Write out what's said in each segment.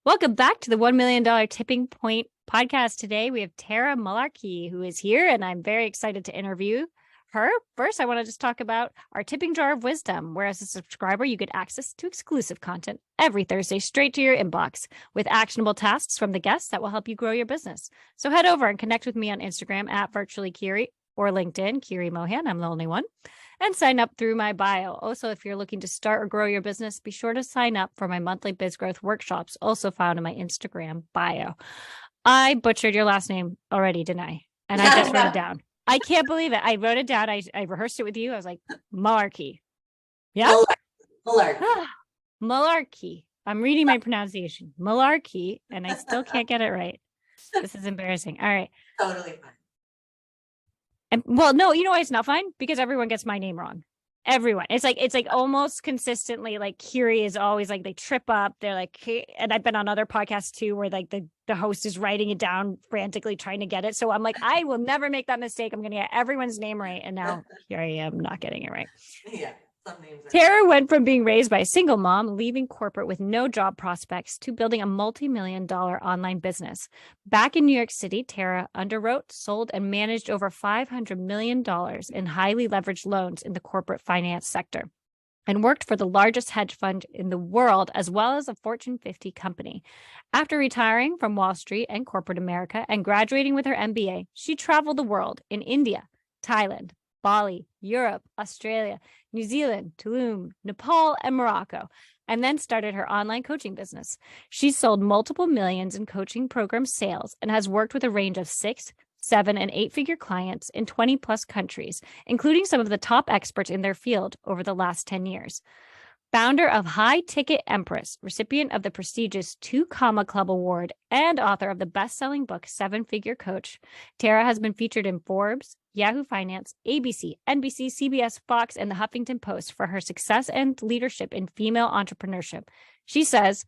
Welcome back to the $1 million Tipping Point podcast. Today, we have Tara Mullarkey, who is here, and I'm very excited to interview her. First, I want to just talk about our tipping jar of wisdom, where as a subscriber, you get access to exclusive content every Thursday straight to your inbox with actionable tasks from the guests that will help you grow your business. So head over and connect with me on Instagram at virtuallykiri or LinkedIn, Kiri Mohan. I'm the only one. And sign up through my bio. Also, if you're looking to start or grow your business, be sure to sign up for my monthly biz growth workshops, also found in my Instagram bio. I butchered your last name already, didn't I? And I just wrote it down. I can't believe it. I wrote it down. I rehearsed it with you. I was like, Mullarkey. Yeah? Mullarkey. Mullarkey. I'm reading my pronunciation. Mullarkey, and I still can't get it right. This is embarrassing. All right. Totally fine. And well, no, you know why it's not fine? Because everyone gets my name wrong. Everyone. It's like almost consistently, like Kiri is always like, they trip up. They're like, hey, and I've been on other podcasts too, where like the host is writing it down frantically trying to get it. So I'm like, I will never make that mistake. I'm going to get everyone's name right. And now here I am not getting it right. Yeah. Some names are Tara went from being raised by a single mom, leaving corporate with no job prospects, to building a multi-million-dollar online business. Back in New York City, Tara underwrote, sold, and managed over $500 million in highly leveraged loans in the corporate finance sector, and worked for the largest hedge fund in the world, as well as a Fortune 50 company. After retiring from Wall Street and corporate America and graduating with her MBA, she traveled the world in India, Thailand, Bali, Europe, Australia, New Zealand, Tulum, Nepal, and Morocco, and then started her online coaching business. She's sold multiple millions in coaching program sales and has worked with a range of 6, 7, and 8-figure clients in 20 plus countries, including some of the top experts in their field over the last 10 years. Founder of High Ticket Empress, recipient of the prestigious 2 Comma Club Award, and author of the best-selling book 7-Figure Coach, Tara has been featured in Forbes, Yahoo Finance, ABC, NBC, CBS, Fox, and the Huffington Post for her success and leadership in female entrepreneurship. She says,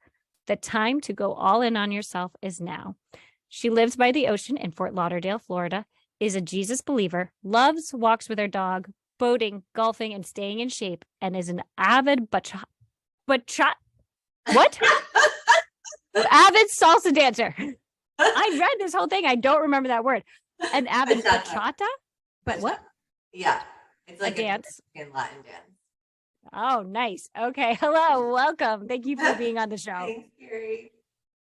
the time to go all in on yourself is now. She lives by the ocean in Fort Lauderdale, Florida, is a Jesus believer, loves walks with her dog, boating, golfing, and staying in shape, and is an avid avid salsa dancer. I read this whole thing. I don't remember that word. An avid bachata? But what? Yeah. It's like a dance. In Latin dance. Oh, nice. Okay. Hello. Welcome. Thank you for being on the show. Thanks, Kiri.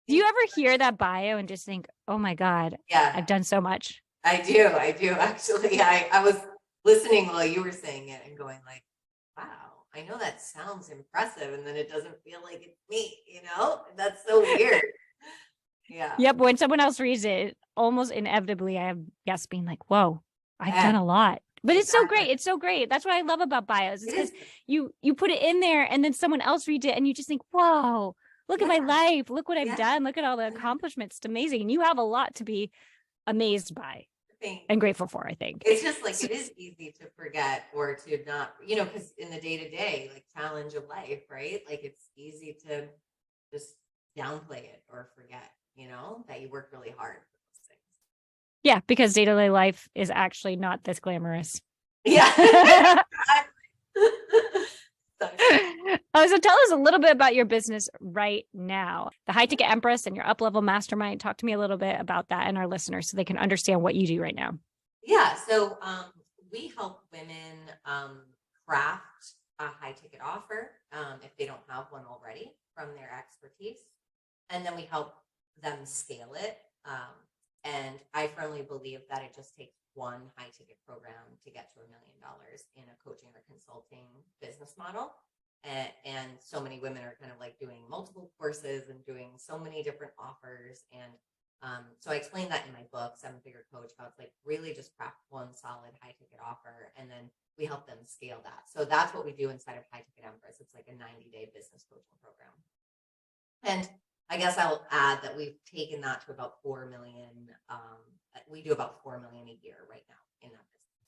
Do you ever hear that bio and just think, oh my God, yeah, I've done so much? I do. Actually, I was listening while you were saying it and going like, wow, I know that sounds impressive. And then it doesn't feel like it's me, That's so weird. Yeah. Yep. When someone else reads it, almost inevitably, I have guests being like, whoa, I've done a lot. But it's so great. It's so great. That's what I love about bios. Is because you put it in there and then someone else reads it and you just think, whoa, look at my life. Look what I've done. Look at all the accomplishments. It's amazing. And you have a lot to be amazed by and grateful for, I think. It's just like, it is easy to forget or to not, because in the day-to-day, like challenge of life, right? Like it's easy to just downplay it or forget, that you work really hard for those things. Yeah, because day-to-day life is actually not this glamorous. Yeah. So tell us a little bit about your business right now, the High Ticket Empress and your up-level mastermind. Talk to me a little bit about that and our listeners so they can understand what you do right now. Yeah. So we help women craft a high ticket offer if they don't have one already from their expertise. And then we help them scale it. And I firmly believe that it just takes one high ticket program to get to $1 million in a coaching or consulting business model. And so many women are kind of like doing multiple courses and doing so many different offers. And so I explained that in my book, 7-Figure Coach, how it's like really just craft one solid high ticket offer. And then we help them scale that. So that's what we do inside of High Ticket Empress. It's like a 90-day business coaching program. And I guess I'll add that we've taken that to about 4 million. We do about 4 million a year right now in that business.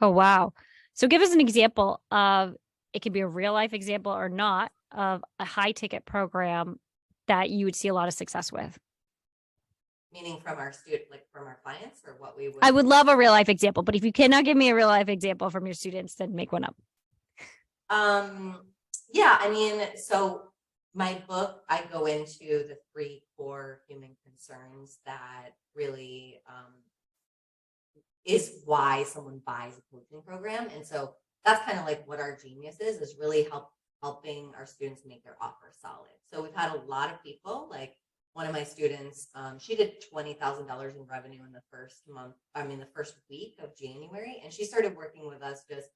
Oh, wow. So give us an example of, it could be a real life example or not, of a high ticket program that you would see a lot of success with. Meaning from our from our clients, or what we would? I would love a real life example, but if you cannot give me a real life example from your students, then make one up. Yeah, I mean, so my book, I go into the 3 core human concerns that really is why someone buys a coaching program. And so that's kind of like what our genius is really helping our students make their offer solid. So we've had a lot of people, like one of my students, she did $20,000 in revenue in the first week of January. And she started working with us just,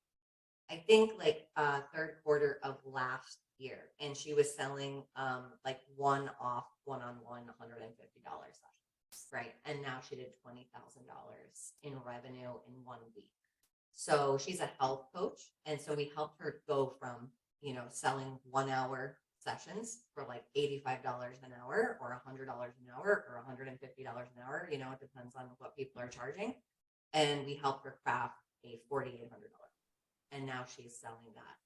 I think, like third quarter of last year. And she was selling like one-on-one $150 sessions, right? And now she did $20,000 in revenue in 1 week. So she's a health coach. And so we helped her go from, selling 1 hour sessions for like $85 an hour or $100 an hour or $150 an hour. It depends on what people are charging. And we helped her craft a $4,800. And now she's selling that,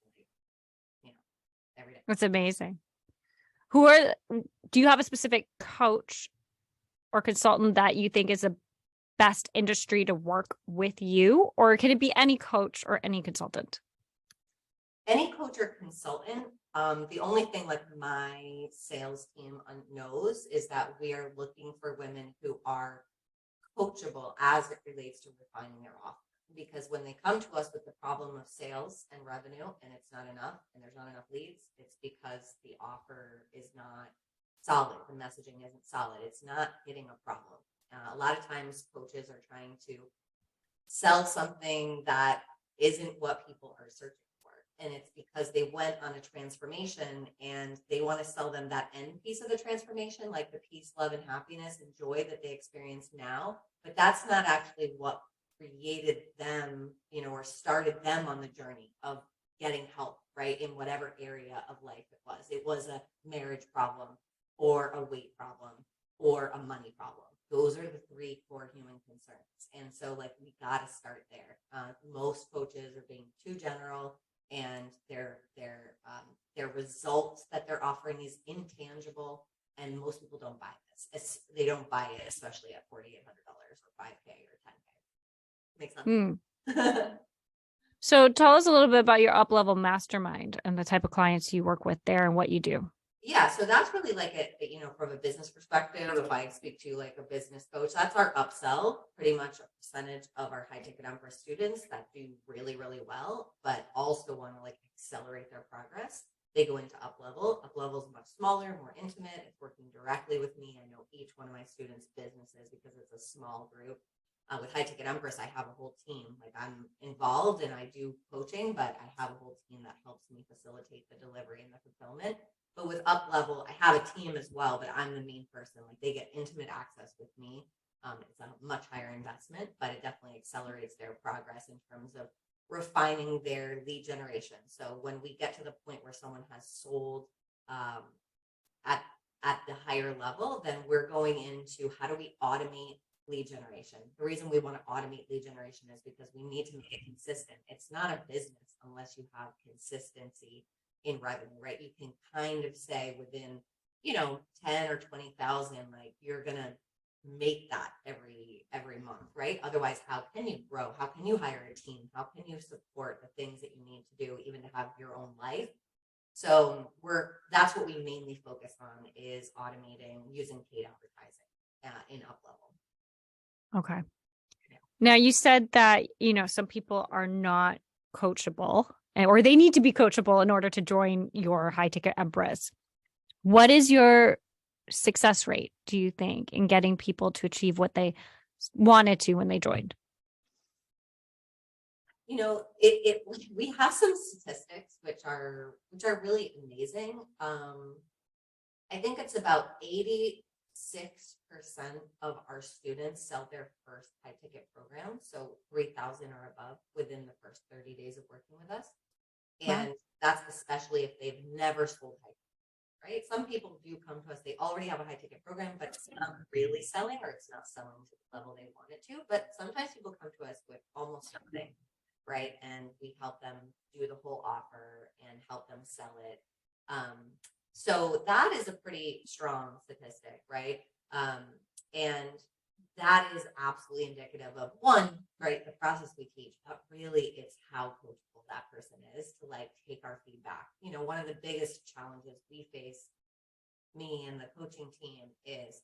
every day. That's amazing. Do you have a specific coach or consultant that you think is the best industry to work with you? Or can it be any coach or any consultant? Any coach or consultant. The only thing like my sales team knows is that we are looking for women who are coachable as it relates to refining their offer. Because when they come to us with the problem of sales and revenue and it's not enough and there's not enough leads, it's because the offer is not solid. The messaging isn't solid. It's not hitting a problem. A lot of times coaches are trying to sell something that isn't what people are searching for. And it's because they went on a transformation and they want to sell them that end piece of the transformation, like the peace, love, and happiness and joy that they experience now. But that's not actually what created them, or started them on the journey of getting help, right? In whatever area of life it was. It was a marriage problem or a weight problem or a money problem. Those are the 3 core human concerns. And so like, we got to start there. Most coaches are being too general and their results that they're offering is intangible. And most people don't buy this. They don't buy it, especially at $4,800 or $5K or $10K. Makes sense. So tell us a little bit about your up-level mastermind and the type of clients you work with there and what you do. Yeah, so that's really like from a business perspective, if I speak to like a business coach, that's our upsell, pretty much a percentage of our High Ticket Empress students that do really, really well, but also want to like accelerate their progress. They go into up level. Up level is much smaller, more intimate. It's working directly with me. I know each one of my students' businesses because it's a small group. With High Ticket Empress, I have a whole team. Like I'm involved and I do coaching, but I have a whole team that helps me facilitate the delivery and the fulfillment. But with Up Level, I have a team as well, but I'm the main person. Like they get intimate access with me. It's a much higher investment, but it definitely accelerates their progress in terms of refining their lead generation. So when we get to the point where someone has sold at the higher level, then we're going into how do we automate lead generation. The reason we want to automate lead generation is because we need to make it consistent. It's not a business unless you have consistency in revenue, right? You can kind of say within, 10 or 20,000, like you're going to make that every month, right? Otherwise, how can you grow? How can you hire a team? How can you support the things that you need to do, even to have your own life? So that's what we mainly focus on is automating using paid advertising in Up Level. Okay. Now you said that, some people are not coachable or they need to be coachable in order to join your High Ticket Empress. What is your success rate, do you think, in getting people to achieve what they wanted to when they joined? We have some statistics which are really amazing. I think it's about 86% of our students sell their first high ticket program, so 3,000 or above within the first 30 days of working with us. And that's especially if they've never sold high ticket, right? Some people do come to us, they already have a high ticket program, but it's not really selling or it's not selling to the level they want it to. But sometimes people come to us with almost nothing, right? And we help them do the whole offer and help them sell it. So that is a pretty strong statistic, right? And that is absolutely indicative of one, right, the process we teach, but really it's how coachable that person is to like take our feedback. One of the biggest challenges we face me and the coaching team is,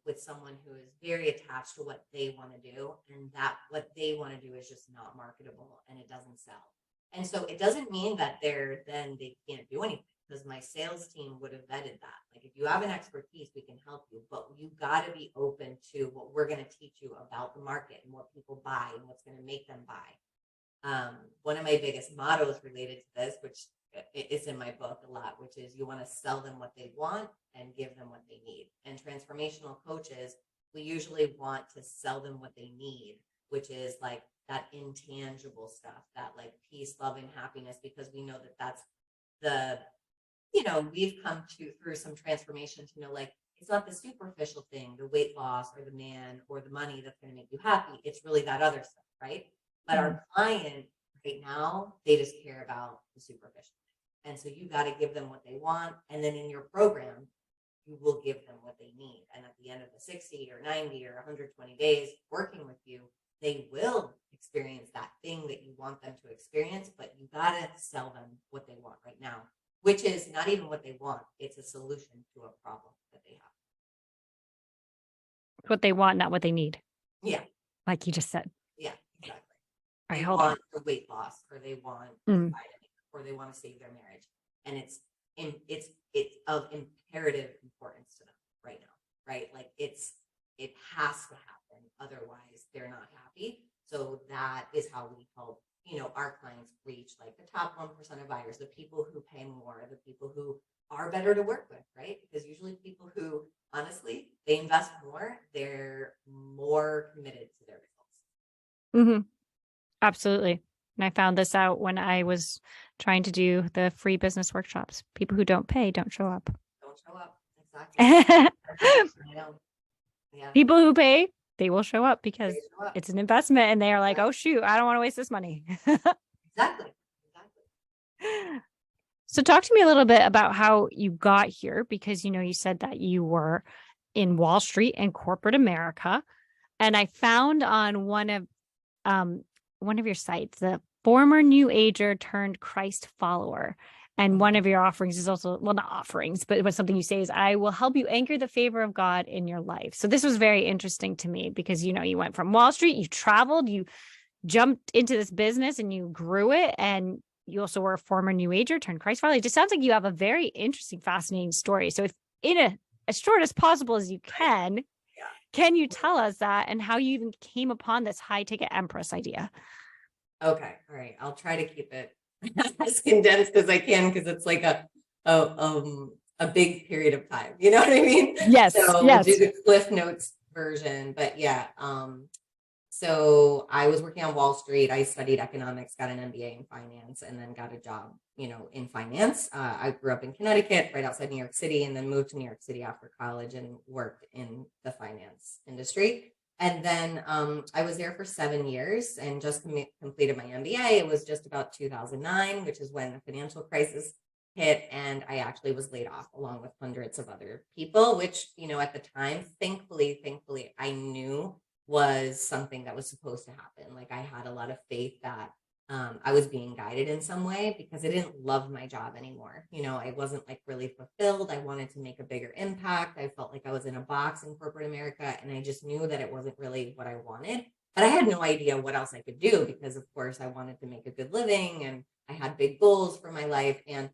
with someone who is very attached to what they want to do, and that what they want to do is just not marketable and it doesn't sell. And so it doesn't mean that they can't do anything, because my sales team would have vetted that. Like, if you have an expertise, we can help you, but you got to be open to what we're going to teach you about the market and what people buy and what's going to make them buy. One of my biggest mottos related to this, which is in my book a lot, which is you want to sell them what they want and give them what they need. And transformational coaches, we usually want to sell them what they need, which is like that intangible stuff, that like peace, love, and happiness, because we know that that's we've come through some transformation to know, like, it's not the superficial thing, the weight loss or the man or the money that's going to make you happy. It's really that other stuff, right? But our client right now, they just care about the superficial. And so you got to give them what they want. And then in your program, you will give them what they need. And at the end of the 60 or 90 or 120 days working with you, they will experience that thing that you want them to experience, but you got to sell them what they want right now, which is not even what they want. It's a solution to a problem that they have. What they want, not what they need. Yeah. Like you just said. Yeah, exactly. All right, They hold want on. the weight loss, or they want vitamin, or they want to save their marriage. And it's of imperative importance to them right now, right? Like it has to happen. Otherwise they're not happy. So that is how we help, our clients reach like the top 1% of buyers, the people who pay more, the people who are better to work with, right? Because usually people who, honestly, they invest more, they're more committed to their results. Absolutely. And I found this out when I was trying to do the free business workshops. People who don't pay don't show up. Don't show up. Exactly. I know. Yeah. People who pay, they will show up because it's an investment, and they are like, oh, shoot, I don't want to waste this money. Exactly. So talk to me a little bit about how you got here, because, you said that you were in Wall Street and corporate America. And I found on one of your sites, the former New Ager turned Christ follower. And one of your offerings is also, well, not offerings, but it was something you say is, I will help you anchor the favor of God in your life. So this was very interesting to me because, you went from Wall Street, you traveled, you jumped into this business and you grew it. And you also were a former New Ager turned Christ follower. It just sounds like you have a very interesting, fascinating story. So if in as short as possible as you can you tell us that and how you even came upon this High Ticket Empress idea? Okay. All right. I'll try to keep it as condensed as I can, because it's like a big period of time. You know what I mean? Yes. So yes. we'll do the Cliff Notes version. But yeah. So I was working on Wall Street. I studied economics, got an MBA in finance, and then got a job, in finance. I grew up in Connecticut, right outside New York City, and then moved to New York City after college and worked in the finance industry. And then I was there for 7 years and just completed my MBA. It was just about 2009, which is when the financial crisis hit. And I actually was laid off along with hundreds of other people, which, at the time, thankfully, I knew was something that was supposed to happen. Like, I had a lot of faith that I was being guided in some way, because I didn't love my job anymore. I wasn't like really fulfilled. I wanted to make a bigger impact. I felt like I was in a box in corporate America, and I just knew that it wasn't really what I wanted. But I had no idea what else I could do, because of course I wanted to make a good living and I had big goals for my life. And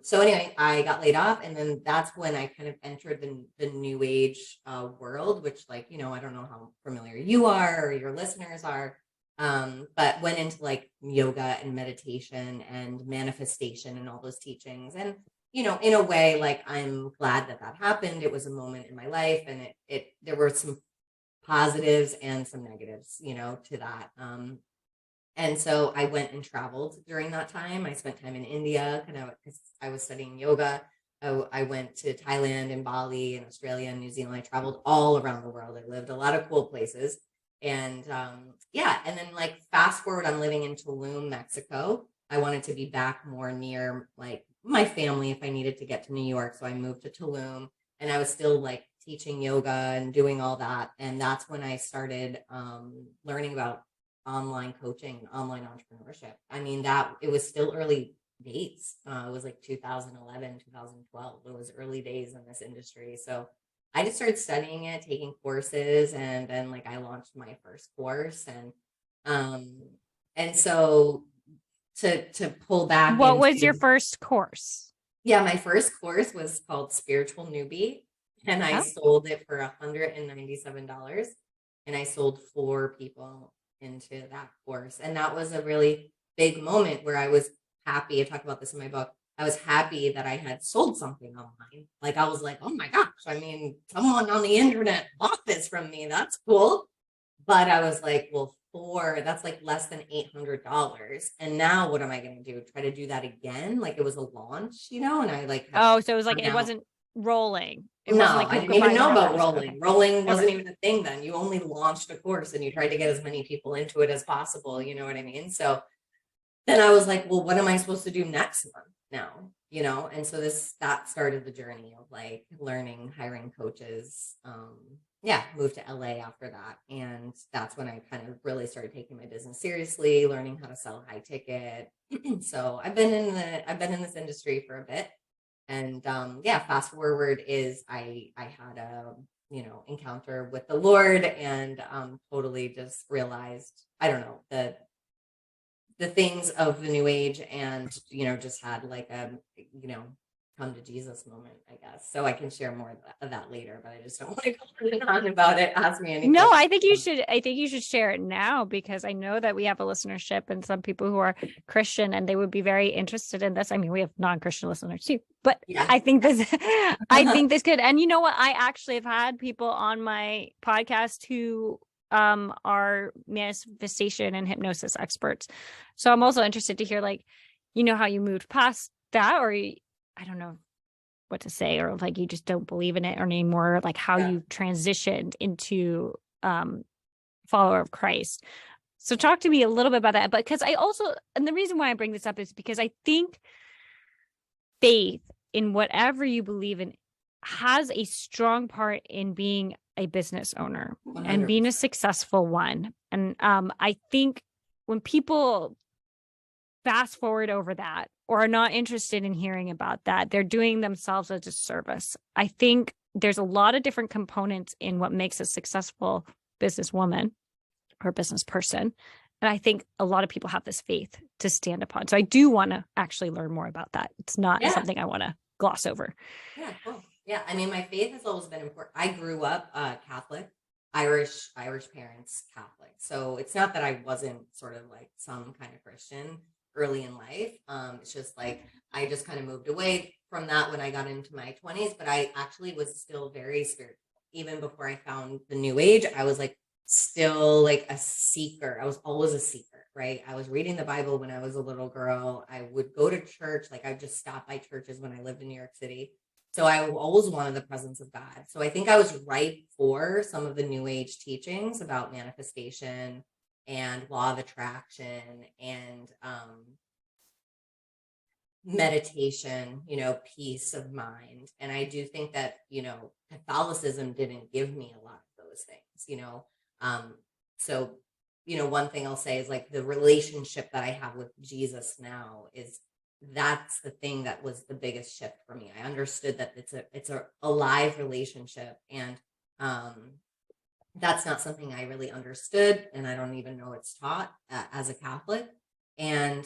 so anyway, I got laid off, and then that's when I kind of entered the new age world, which, like, I don't know how familiar you are or your listeners are. But went into like yoga and meditation and manifestation and all those teachings. And, in a way, like, I'm glad that happened. It was a moment in my life, and there were some positives and some negatives, to that. And so I went and traveled during that time. I spent time in India because I was studying yoga. I went to Thailand and Bali and Australia and New Zealand. I traveled all around the world. I lived a lot of cool places. And and then like fast forward, I'm living in Tulum, Mexico. I wanted to be back more near like my family if I needed to get to New York. So I moved to Tulum, and I was still like teaching yoga and doing all that. And that's when I started learning about online coaching, online entrepreneurship. I mean, it was still early dates. It was like 2011, 2012. It was early days in this industry. So I just started studying it, taking courses, and then like I launched my first course. And so to pull back What was your into, first course? yeah, my first course was called Spiritual Newbie, and I Oh, sold it for $197. And I sold 4 people into that course. And that was a really big moment where I was happy. I talk about this in my book. I was happy that I had sold something online. Like I was like, oh my gosh, I mean, someone on the internet bought this from me. That's cool. But I was like, well, that's like less than $800. And now what am I going to do? Try to do that again? Like it was a launch, and I like have oh, so it was like it now. wasn't rolling. It wasn't No, like I who didn't could even buy know more about first. rolling. Okay. Rolling wasn't Okay. even a thing then. You only launched a course and you tried to get as many people into it as possible. You know what I mean? So then I was like, well, what am I supposed to do next month now? And so that started the journey of like learning, hiring coaches. Yeah, moved to LA after that. And that's when I kind of really started taking my business seriously, learning how to sell high ticket. So I've been in this industry for a bit. And yeah, fast forward is I had a encounter with the Lord, and totally just realized, I don't know, the things of the new age, and just had like a come to Jesus moment, I guess. So I can share more of that later, but I just don't want to go on about it. Ask me any No, questions. I think you should. I think you should share it now because I know that we have a listenership and some people who are Christian and they would be very interested in this. I mean, we have non-Christian listeners too, but Yeah. I think this, I think this could. And you know what? I actually have had people on my podcast who are manifestation and hypnosis experts. So I'm also interested to hear, like, how you moved past that, or I don't know what to say, or like you just don't believe in it or anymore, like how Yeah. you transitioned into follower of Christ. So talk to me a little bit about that. But because and the reason why I bring this up is because I think faith in whatever you believe in has a strong part in being a business owner and being a 100%. successful one. And I think when people fast forward over that or are not interested in hearing about that, they're doing themselves a disservice. I think there's a lot of different components in what makes a successful businesswoman or business person. And I think a lot of people have this faith to stand upon. So I do want to actually learn more about that. It's not something I want to gloss over. Yeah, cool. Yeah, I mean, my faith has always been important. I grew up Catholic, Irish parents, Catholic. So it's not that I wasn't sort of like some kind of Christian early in life. It's just like I just kind of moved away from that when I got into my 20s, but I actually was still very spiritual. Even before I found the new age, I was like still like a seeker. I was always a seeker, right? I was reading the Bible when I was a little girl. I would go to church. Like I just stopped by churches when I lived in New York City. So I always wanted the presence of God. So I think I was ripe for some of the new age teachings about manifestation and law of attraction and meditation, peace of mind. And I do think that, Catholicism didn't give me a lot of those things, so, one thing I'll say is like the relationship that I have with Jesus now that's the thing that was the biggest shift for me. I understood that it's a alive relationship, and that's not something I really understood, and I don't even know it's taught as a Catholic. And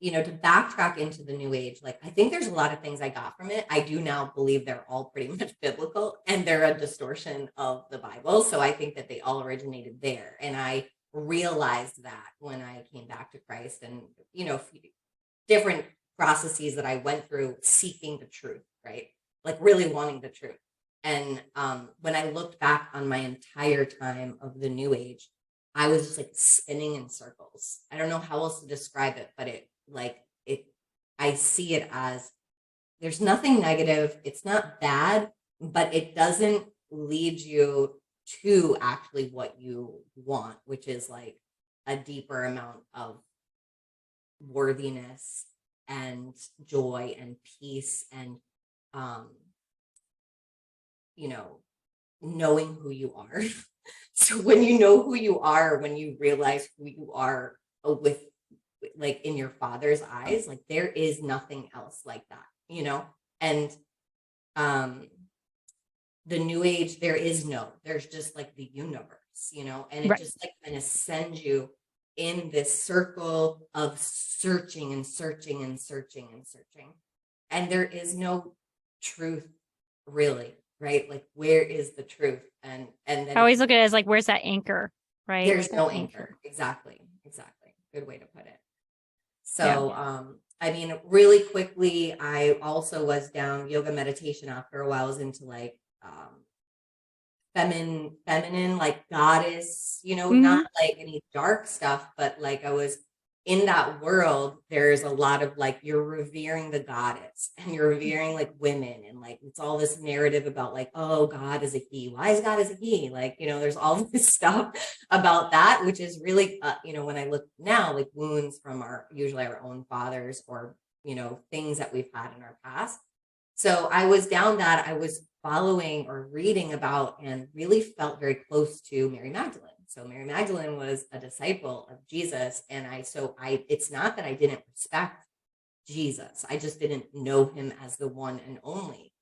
to backtrack into the new age, like I think there's a lot of things I got from it. I do now believe they're all pretty much biblical and they're a distortion of the Bible. So I think that they all originated there. And I realized that when I came back to Christ, and, different processes that I went through seeking the truth, right? Like really wanting the truth. And when I looked back on my entire time of the new age, I was just like spinning in circles. I don't know how else to describe it, but I see it as there's nothing negative. It's not bad, but it doesn't lead you to actually what you want, which is like a deeper amount of worthiness and joy and peace and, knowing who you are. So when you know who you are, when you realize who you are with like in your Father's eyes, like there is nothing else like that, and the new age, there's just like the universe, and it just like kind of sends you in this circle of searching and searching and searching and searching. And there is no truth really, right? Like where is the truth? And then I always look at it as like, where's that anchor, right? There's no anchor. Exactly. Good way to put it. So, I mean, really quickly, I also was down yoga meditation after a while. I was into like feminine, like goddess, not like any dark stuff, but like I was in that world. There's a lot of like, you're revering the goddess and you're revering like women, and like it's all this narrative about like, oh, God is a he. Why is God is a he? Like, there's all this stuff about that, which is really, when I look now, like wounds from usually our own fathers, or things that we've had in our past. So I was down that. I was following or reading about and really felt very close to Mary Magdalene. So Mary Magdalene was a disciple of Jesus. And it's not that I didn't respect Jesus. I just didn't know him as the one and only,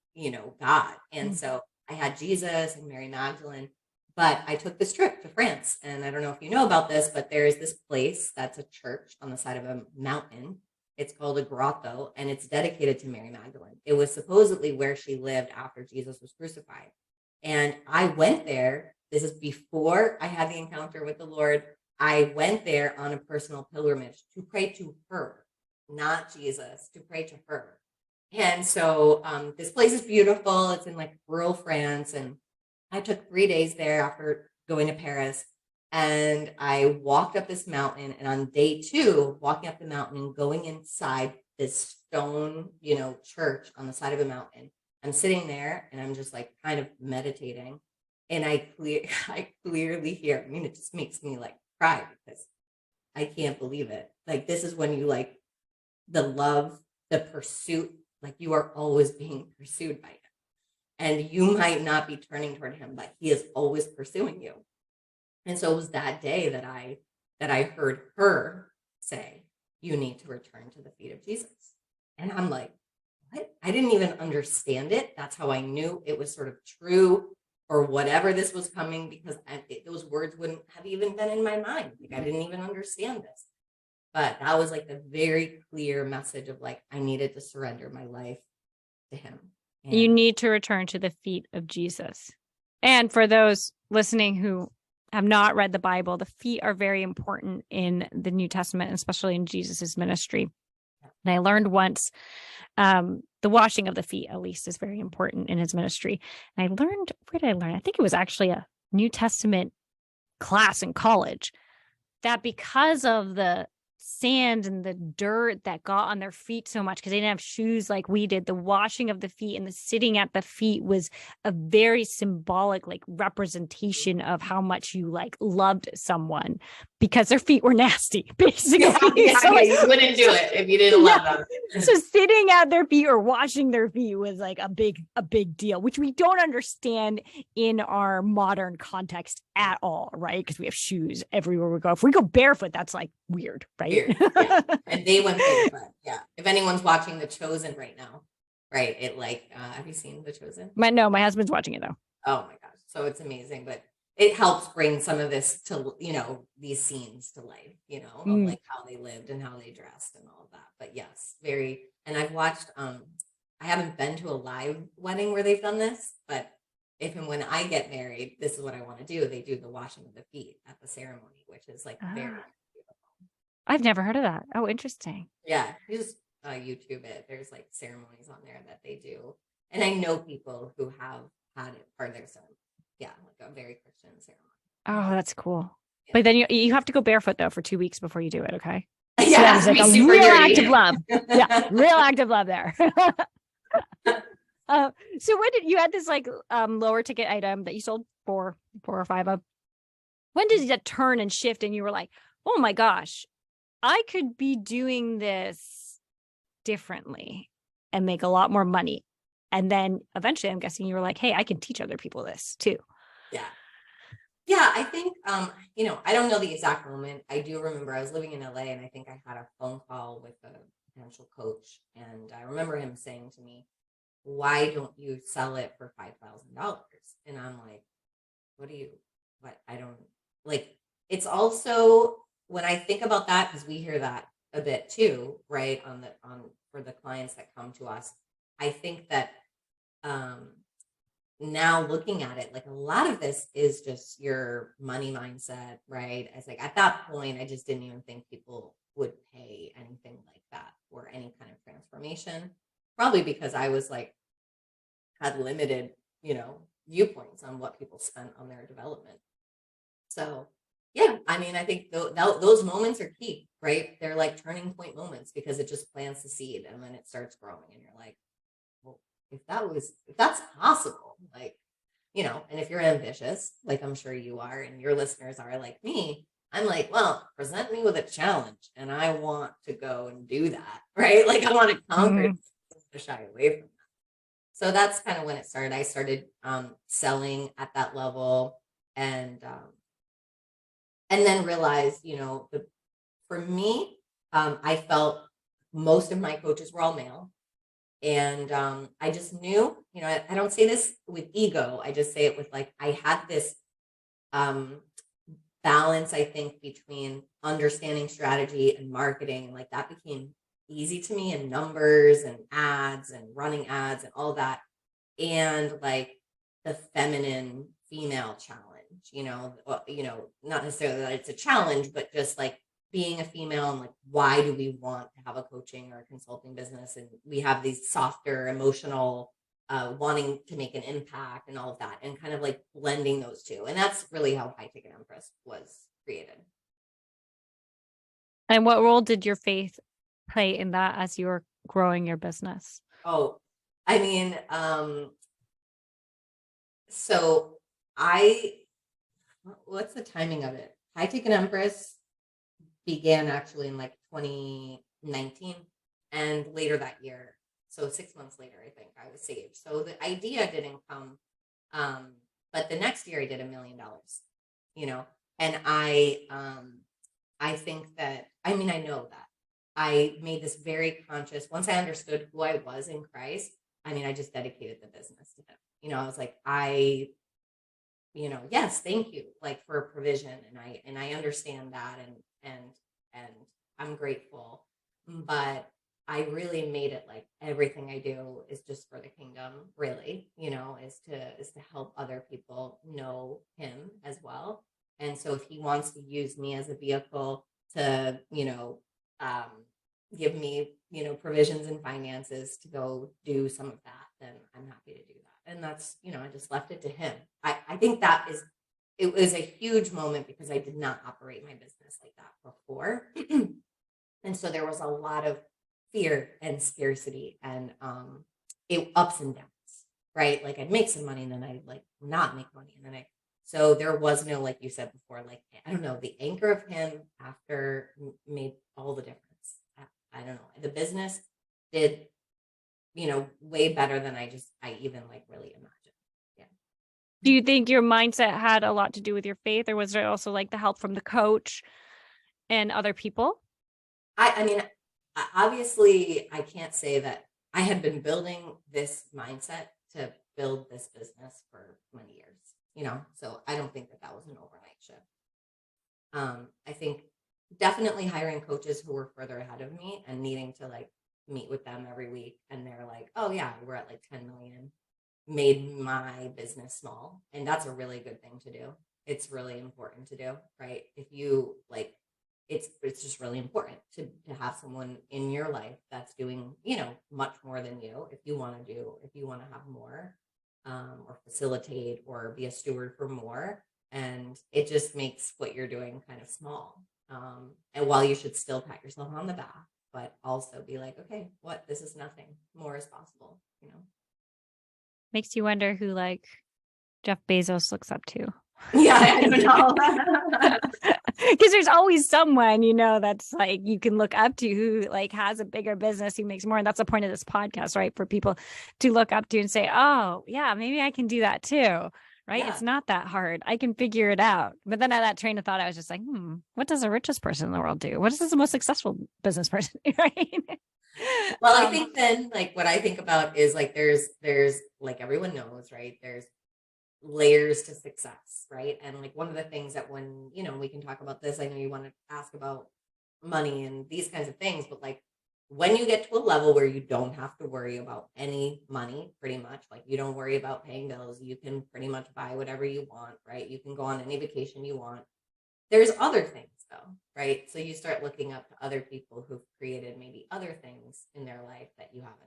God. And so I had Jesus and Mary Magdalene, but I took this trip to France. And I don't know if you know about this, but there is this place that's a church on the side of a mountain. It's called a grotto, and it's dedicated to Mary Magdalene. It was supposedly where she lived after Jesus was crucified. And I went there. This is before I had the encounter with the Lord. I went there on a personal pilgrimage to pray to her, not Jesus, to pray to her. And so this place is beautiful. It's in like rural France. And I took 3 days there after going to Paris. And I walked up this mountain, and on day 2, walking up the mountain and going inside this stone, church on the side of a mountain, I'm sitting there and I'm just like kind of meditating. And I clearly hear, it just makes me like cry because I can't believe it. Like, this is when you like the love, the pursuit, like you are always being pursued by him. And you might not be turning toward him, but he is always pursuing you. And so it was that day that I heard her say, you need to return to the feet of Jesus. And I'm like, what? I didn't even understand it. That's how I knew it was sort of true, or whatever this was coming, because those words wouldn't have even been in my mind. Like, I didn't even understand this. But that was like the very clear message of like, I needed to surrender my life to him. And you need to return to the feet of Jesus. And for those listening who have not read the Bible, the feet are very important in the New Testament, especially in Jesus's ministry. And I learned once the washing of the feet, at least, is very important in his ministry. And I learned, where did I learn? I think it was actually a New Testament class in college, that because of the sand and the dirt that got on their feet so much, because they didn't have shoes like we did, the washing of the feet and the sitting at the feet was a very symbolic like representation of how much you like loved someone, because their feet were nasty, basically. You wouldn't do it if you didn't love them. So sitting at their feet or washing their feet was like a big deal, which we don't understand in our modern context at all, right? Because we have shoes everywhere we go. If we go barefoot, that's like weird, right? Weird. Yeah. And they went barefoot. Yeah. If anyone's watching The Chosen right now, right? It like, have you seen The Chosen? No, my husband's watching it though. Oh my gosh. So it's amazing, but it helps bring some of this to, these scenes to life, of like how they lived and how they dressed and all of that. But yes, and I've watched, I haven't been to a live wedding where they've done this, but if and when I get married, this is what I want to do. They do the washing of the feet at the ceremony, which is like very beautiful. I've never heard of that. Oh, interesting. Yeah. You just YouTube it. There's like ceremonies on there that they do. And I know people who have had it part of their ceremony. Yeah, like a very Christian ceremony. Oh, that's cool. Yeah. But then you have to go barefoot though for 2 weeks before you do it. Okay. Yeah, so like a real act of love. Yeah, real act of love there. So when did you had this like lower ticket item that you sold four or five of? When did that turn and shift and you were like, oh my gosh, I could be doing this differently and make a lot more money? And then eventually I'm guessing you were like, hey, I can teach other people this too. Yeah. Yeah, I think, I don't know the exact moment. I do remember I was living in LA and I think I had a phone call with a potential coach. And I remember him saying to me, why don't you sell it for $5,000? And I'm like, what? I don't like, it's also when I think about that, because we hear that a bit too, right? For the clients that come to us, I think that, um, now looking at it, like a lot of this is just your money mindset, right? It's like at that point, I just didn't even think people would pay anything like that or any kind of transformation. Probably because I was like, had limited, viewpoints on what people spent on their development. So, yeah, I mean, I think those moments are key, right? They're like turning point moments because it just plants the seed and then it starts growing, and you're like, well, if that's possible, like, and if you're ambitious, like I'm sure you are, and your listeners are like me, I'm like, well, present me with a challenge and I want to go and do that, right? Like I want to conquer to shy away from that. So that's kind of when it started. I started selling at that level, and then realized, for me, I felt most of my coaches were all male. And I just knew, I don't say this with ego. I just say it with like, I had this balance, I think, between understanding strategy and marketing. And like that became easy to me, and numbers and ads and running ads and all that. And like the feminine female challenge, not necessarily that it's a challenge, but just like being a female and like, why do we want to have a coaching or a consulting business? And we have these softer, emotional, wanting to make an impact and all of that, and kind of like blending those two. And that's really how High Ticket Empress was created. And what role did your faith play in that as you were growing your business? Oh, I mean, so what's the timing of it? High Ticket Empress began actually in like 2019, and later that year, so 6 months later, I think I was saved. So the idea didn't come, but the next year I did $1 million, and I think that, I mean, I know that I made this very conscious, once I understood who I was in Christ, I mean, I just dedicated the business to him. I was like, yes, thank you, like for provision. And I understand that. And I'm grateful, but I really made it like everything I do is just for the kingdom, really, is to help other people know him as well. And so if he wants to use me as a vehicle to, give me, provisions and finances to go do some of that, then I'm happy to do that. And that's, I just left it to him. I think it was a huge moment because I did not operate my business like that before. And so there was a lot of fear and scarcity and ups and downs, right? Like I'd make some money and then I'd like not make money. And then so there was no, like you said before, like, I don't know, the anchor of him after made all the difference. I don't know. The business did, way better than I even like really imagined. Yeah. Do you think your mindset had a lot to do with your faith, or was there also like the help from the coach and other people? I mean, obviously I can't say that I had been building this mindset to build this business for many years, so I don't think that was an overnight shift. I think definitely hiring coaches who were further ahead of me and needing to like meet with them every week. And they're like, oh yeah, we're at like 10 million, made my business small. And that's a really good thing to do. It's really important to do, right? If you like, it's just really important to have someone in your life that's doing, much more than you. If you want to have more, or facilitate or be a steward for more. And it just makes what you're doing kind of small. And while you should still pat yourself on the back, but also be like, okay, this is nothing. More is possible, Makes you wonder who like Jeff Bezos looks up to. Yeah, I don't know. Because there's always someone, that's like you can look up to who like has a bigger business, who makes more. And that's the point of this podcast, right? For people to look up to and say, oh, yeah, maybe I can do that too. right? It's not that hard. I can figure it out. But then at that train of thought, I was just like, what does the richest person in the world do? What does the most successful business person do, right? Well, I think then like what I think about is like there's like everyone knows, right? There's layers to success, right? And like one of the things that when, you know, we can talk about this, I know you want to ask about money and these kinds of things, but like when you get to a level where you don't have to worry about any money, pretty much, like you don't worry about paying bills, you can pretty much buy whatever you want, right? You can go on any vacation you want. There's other things though, right? So you start looking up to other people who've created maybe other things in their life that you haven't.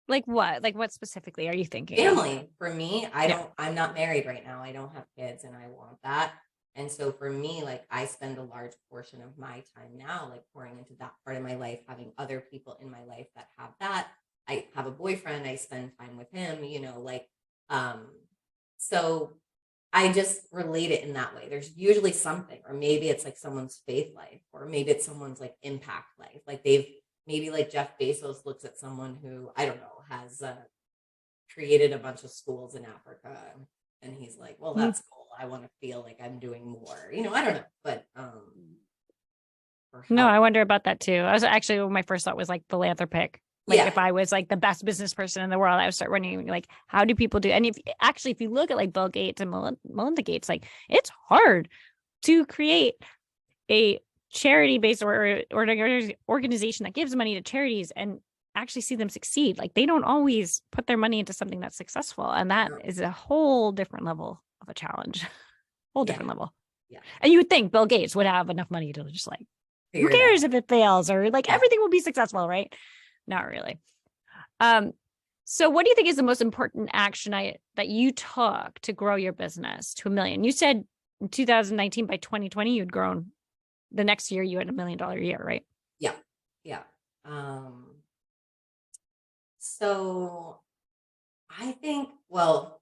Like what? Like what specifically are you thinking? Family. For me, I'm not married right now. I don't have kids and I want that. And so for me, like I spend a large portion of my time now, like pouring into that part of my life, having other people in my life that have that. I have a boyfriend, I spend time with him, you know, like, so I just relate it in that way. There's usually something, or maybe it's like someone's faith life, or maybe it's someone's like impact life. Like maybe like Jeff Bezos looks at someone who, I don't know, has created a bunch of schools in Africa. And he's like, well, that's cool. I want to feel like I'm doing more, you know, I don't know, but, no, I wonder about that too. I was actually, my first thought was like philanthropic. Like if I was like the best business person in the world, I would start wondering like, how do people do? And if you look at like Bill Gates and Melinda Gates, like it's hard to create a charity-based or organization that gives money to charities and actually see them succeed. Like they don't always put their money into something that's successful. And that is a whole different level of a challenge, whole different level. Yeah. And you would think Bill Gates would have enough money to just like, who cares if it fails or like everything will be successful, right? Not really. So what do you think is the most important action that you took to grow your business to $1 million? You said in 2019, by 2020, you'd grown. The next year you had $1 million a year, right? Yeah. Yeah. So I think, well,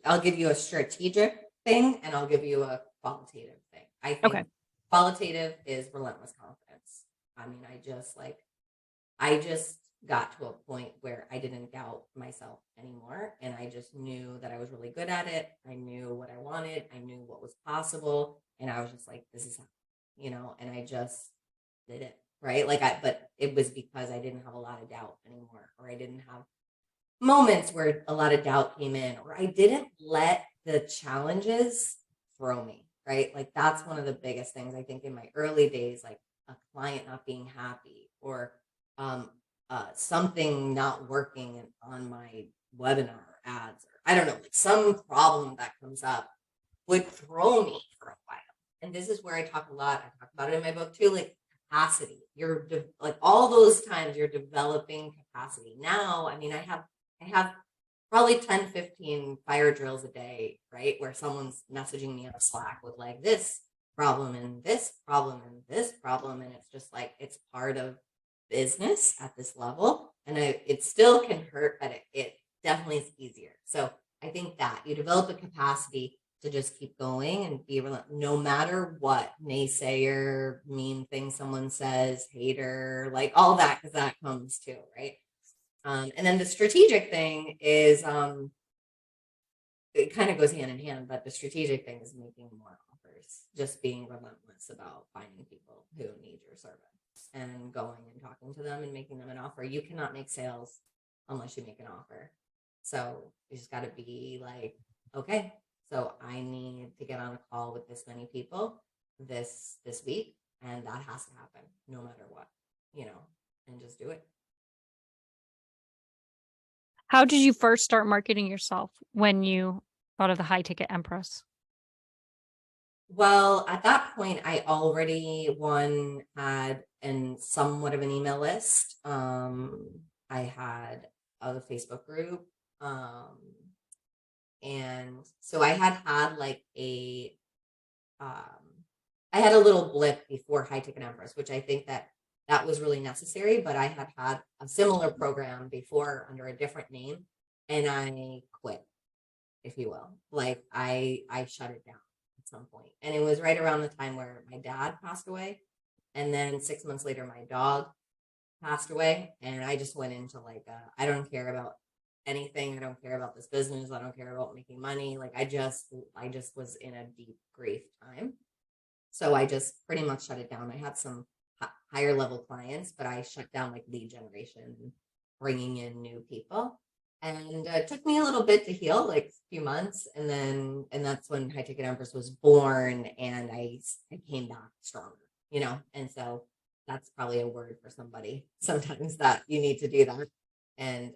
I'll give you a strategic thing and I'll give you a qualitative thing. I think qualitative is relentless confidence. I mean, I just got to a point where I didn't doubt myself anymore. And I just knew that I was really good at it. I knew what I wanted. I knew what was possible. And I was just like, this is how, you know, and I just did it. Right. But it was because I didn't have a lot of doubt anymore, or I didn't have moments where a lot of doubt came in, or I didn't let the challenges throw me. Right. Like that's one of the biggest things I think in my early days, like a client not being happy, or something not working on my webinar ads, or I don't know, like some problem that comes up would throw me for a while. And this is where I talk a lot. I talk about it in my book too, like capacity. You're like all those times you're developing capacity. Now, I mean, I have probably 10, 15 fire drills a day, right? Where someone's messaging me on Slack with like this problem and this problem and this problem. And it's just like, it's part of business at this level. And it still can hurt, but it definitely is easier. So I think that you develop a capacity to just keep going and be relentless, no matter what naysayer, mean thing someone says, hater, like all that, because that comes too, right? And then the strategic thing is, it kind of goes hand in hand, but the strategic thing is making more offers, just being relentless about finding people who need your service and going and talking to them and making them an offer. You cannot make sales unless you make an offer. So you just got to be like, okay, so I need to get on a call with this many people this week, and that has to happen no matter what, you know, and just do it. How did you first start marketing yourself when you thought of the High Ticket Empress? Well, at that point, I already had somewhat of an email list. I had a Facebook group. And so I had like I had a little blip before High Ticket Empress, which I think that was really necessary, but I had a similar program before under a different name, and I quit, if you will. Like I shut it down at some point. And it was right around the time where my dad passed away. And then 6 months later, my dog passed away. And I just went into like, I don't care about anything. I don't care about this business. I don't care about making money. Like I just was in a deep grief time. So I just pretty much shut it down. I had some higher level clients, but I shut down like lead generation, bringing in new people. And it took me a little bit to heal, like a few months. And that's when High Ticket Empress was born, and I came back stronger, and so that's probably a word for somebody sometimes, that you need to do that. And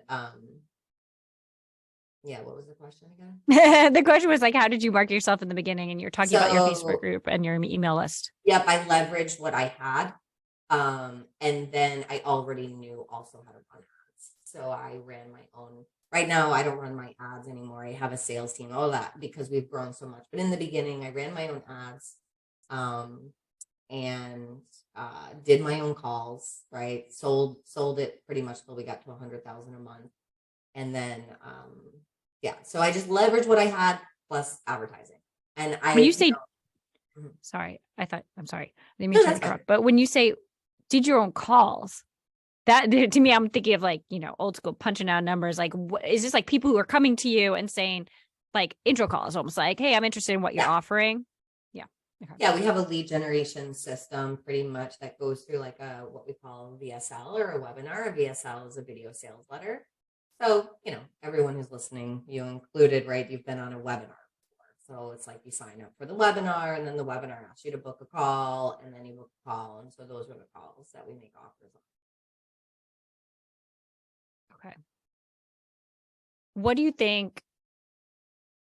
yeah, what was the question again? The question was like, how did you market yourself in the beginning? And you're talking about your Facebook group and your email list. Yep, I leveraged what I had. And then I already knew also how to run ads. So I ran my own. Right now, I don't run my ads anymore. I have a sales team, all that, because we've grown so much. But in the beginning, I ran my own ads, and did my own calls, right? Sold it pretty much till we got to 100,000 a month. And then, yeah, so I just leveraged what I had plus advertising. And when you say, sorry, I'm sorry. I didn't mean to interrupt, but when you say did your own calls, that to me, I'm thinking of like, old school punching out numbers. Like, is this like people who are coming to you and saying like intro calls, almost like, hey, I'm interested in what you're offering? Yeah. Okay. Yeah, we have a lead generation system pretty much that goes through like what we call a VSL or a webinar. A VSL is a video sales letter. So, everyone who's listening, you included, right? You've been on a webinar before. So it's like you sign up for the webinar, and then the webinar asks you to book a call, and then you book a call. And so those are the calls that we make offers on. Okay. What do you think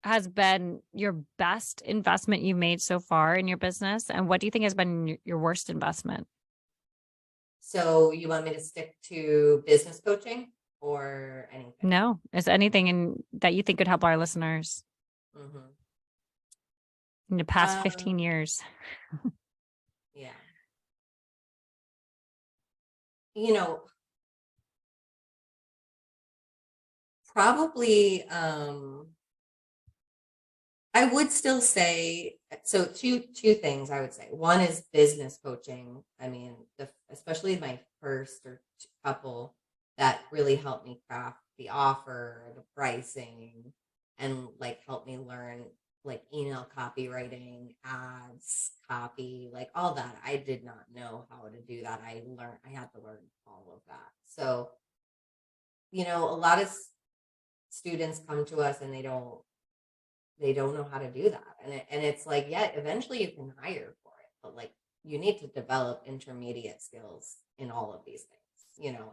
has been your best investment you've made so far in your business? And what do you think has been your worst investment? So you want me to stick to business coaching or anything? No, is anything that you think could help our listeners in the past 15 years? Yeah. Probably, I would still say, so two things I would say. One is business coaching. I mean, especially my first or couple that really helped me craft the offer, the pricing, and like help me learn like email copywriting, ads, copy, like all that. I did not know how to do that. I had to learn all of that. So, a lot of students come to us and they don't know how to do that. And it's like, yeah, eventually you can hire for it, but like you need to develop intermediate skills in all of these things,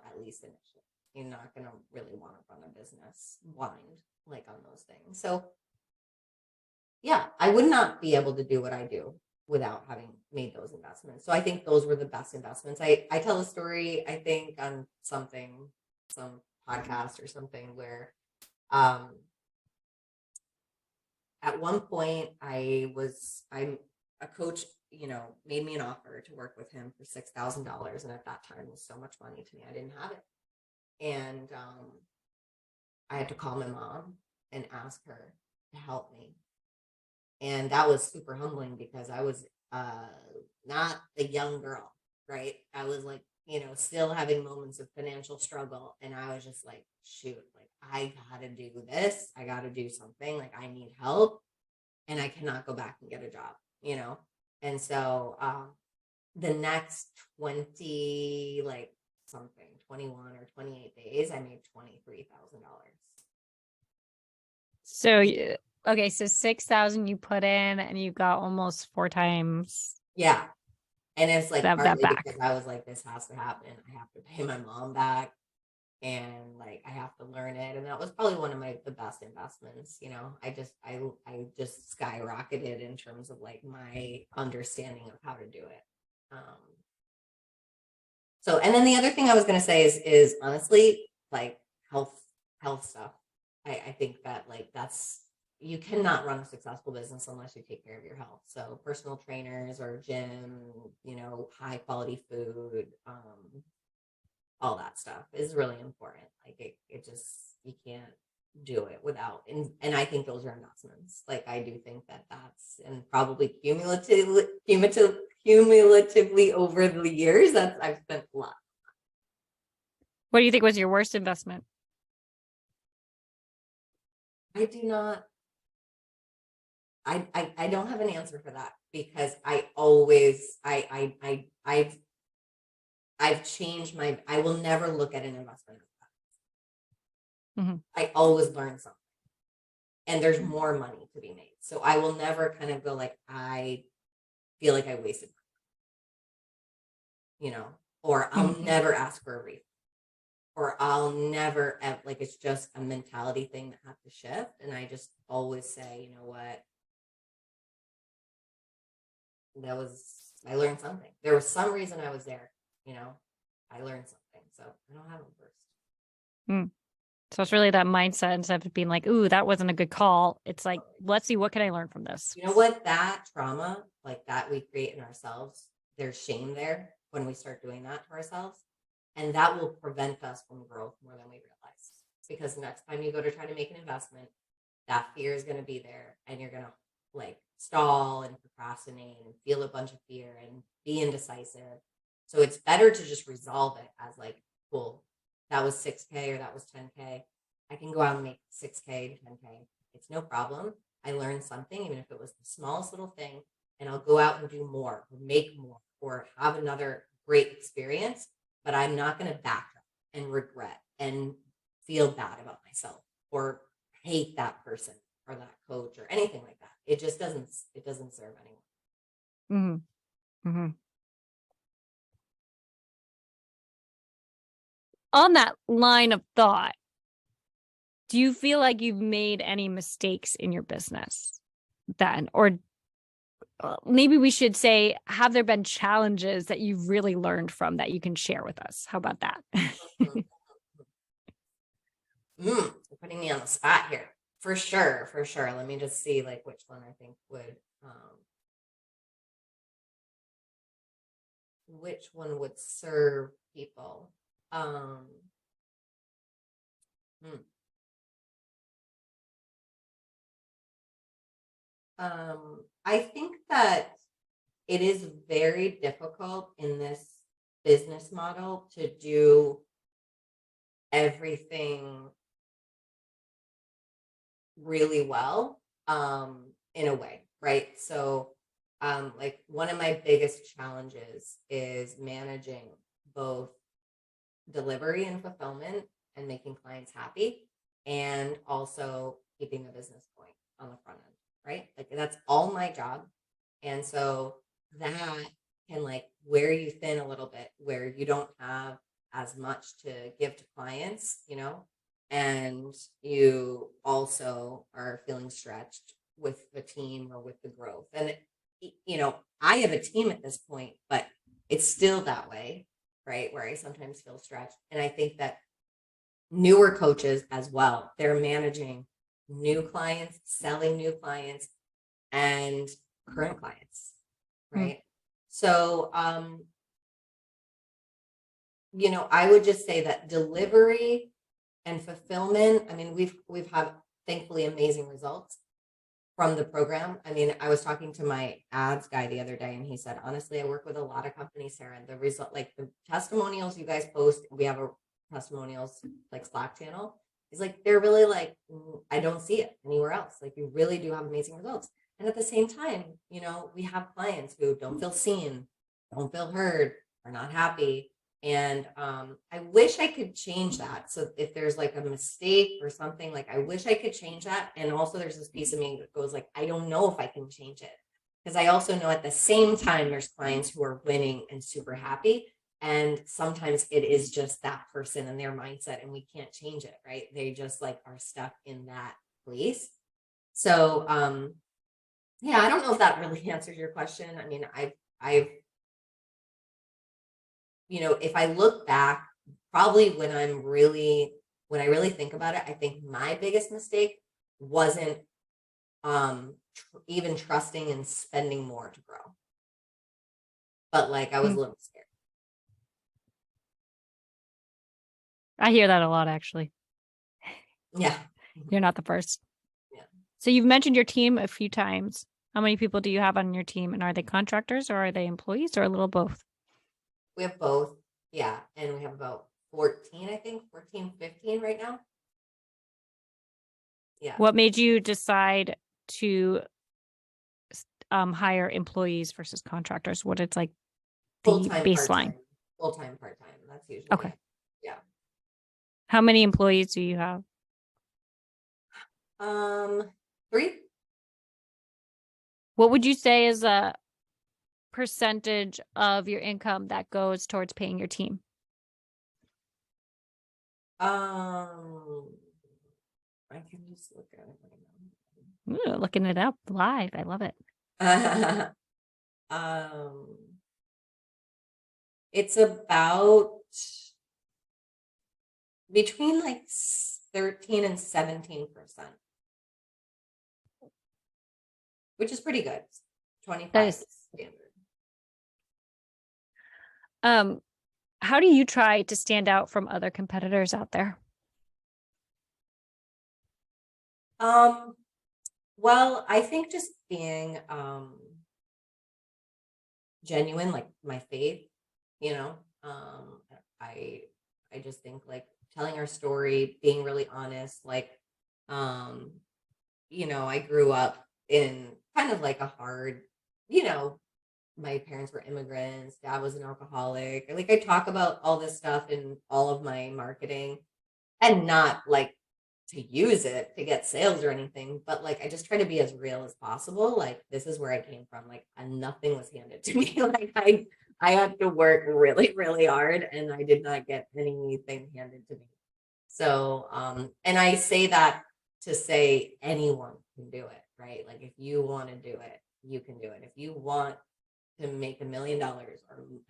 at least initially. You're not going to really want to run a business blind, like on those things. So yeah, I would not be able to do what I do without having made those investments. So I think those were the best investments. I tell a story, I think on some podcast or something where, at one point I'm a coach, made me an offer to work with him for $6,000. And at that time was so much money to me. I didn't have it. And I had to call my mom and ask her to help me. And that was super humbling because I was not a young girl, right? I was like, still having moments of financial struggle. And I was just like, shoot, like I gotta do this. I gotta do something. Like I need help and I cannot go back and get a job, And so the next 21 or 28 days, I made $23,000. So, okay. So 6,000 you put in and you got almost 4 times. Yeah. And it's like that back. Because I was like, this has to happen. I have to pay my mom back and like, I have to learn it. And that was probably one of the best investments. I just skyrocketed in terms of like my understanding of how to do it. So, and then the other thing I was going to say is honestly, like health stuff. I think that like you cannot run a successful business unless you take care of your health. So personal trainers or gym, high quality food, all that stuff is really important. Like it just, you can't do it without, and I think those are investments. Like I do think that's, and probably cumulatively over the years I've spent a lot. What do you think was your worst investment? I do not, I don't have an answer for that, because I've changed I will never look at an investment as that. Mm-hmm. I always learn something, and there's more money to be made. So I will never kind of go like, I feel like I wasted money, or I'll never ask for a refund, or I'll never, like, it's just a mentality thing that has to shift. And I just always say, you know what, I learned something. There was some reason I was there, I learned something. So I don't have them first. Mm. So it's really that mindset, instead of being like, ooh, that wasn't a good call. It's like, let's see, what can I learn from this? You know what? That trauma, like that we create in ourselves, there's shame there when we start doing that to ourselves. And that will prevent us from growth more than we realize. Because next time you go to try to make an investment, that fear is going to be there, and you're going to like stall and procrastinate and feel a bunch of fear and be indecisive. So it's better to just resolve it as like, cool, that was 6K or that was 10K. I can go out and make 6K to 10K. It's no problem. I learned something, even if it was the smallest little thing, and I'll go out and do more or make more or have another great experience. But I'm not going to backtrack and regret and feel bad about myself or hate that person or that coach or anything like that. It just doesn't serve anyone. Mm-hmm. Mm-hmm. On that line of thought, do you feel like you've made any mistakes in your business then? Or maybe we should say, have there been challenges that you've really learned from that you can share with us? How about that? You're putting me on the spot here. For sure. Let me just see like which one I think would serve people. I think that it is very difficult in this business model to do everything really well, in a way, right? So, like one of my biggest challenges is managing both delivery and fulfillment and making clients happy, and also keeping the business going on the front end, right? Like that's all my job. And so that can like wear you thin a little bit, where you don't have as much to give to clients, and you also are feeling stretched with the team or with the growth. And, I have a team at this point, but it's still that way, right? Where I sometimes feel stretched. And I think that newer coaches as well, they're managing new clients, selling new clients, and current clients, right? So, I would just say that delivery and fulfillment, I mean, we've had thankfully amazing results from the program. I mean, I was talking to my ads guy the other day, and he said, honestly, I work with a lot of companies, Sarah, and the result, like the testimonials you guys post, we have a testimonials like Slack channel. He's like, they're really like, I don't see it anywhere else. Like you really do have amazing results. And at the same time, we have clients who don't feel seen, don't feel heard, are not happy. And I wish I could change that. So if there's like a mistake or something, like I wish I could change that. And also there's this piece of me that goes like, I don't know if I can change it. Because I also know at the same time, there's clients who are winning and super happy. And sometimes it is just that person and their mindset, and we can't change it, right? They just like are stuck in that place. So yeah, I don't know if that really answers your question. I mean, I've if I look back, probably when I really think about it, I think my biggest mistake wasn't even trusting and spending more to grow. But like I was a little scared. I hear that a lot, actually. Yeah. You're not the first. Yeah. So you've mentioned your team a few times. How many people do you have on your team? And are they contractors or are they employees or a little both? We have both. Yeah. And we have about 14, I think, 14, 15 right now. Yeah. What made you decide to hire employees versus contractors? What it's like the Full-time, baseline? part-time. Full-time, part-time. That's usually Okay. it. Yeah. How many employees do you have? 3. What would you say is a percentage of your income that goes towards paying your team? I can just look at it right Ooh, looking it up live. I love it. now. It's about between like 13 and 17%, which is pretty good. 25 Is, is standard. how do you try to stand out from other competitors out there? Well, I think just being genuine, like my faith, you know. I I just think like telling our story, being really honest, like I grew up in kind of like a hard, you know, my parents were immigrants, dad was an alcoholic. Like I talk about all this stuff in all of my marketing and not like to use it to get sales or anything, but like I just try to be as real as possible. Like this is where I came from. Like nothing was handed to me. Like I had to work really, really hard and I did not get anything handed to me. So and I say that to say anyone can do it, right? Like if you want to do it, you can do it. If you want to make $1 million or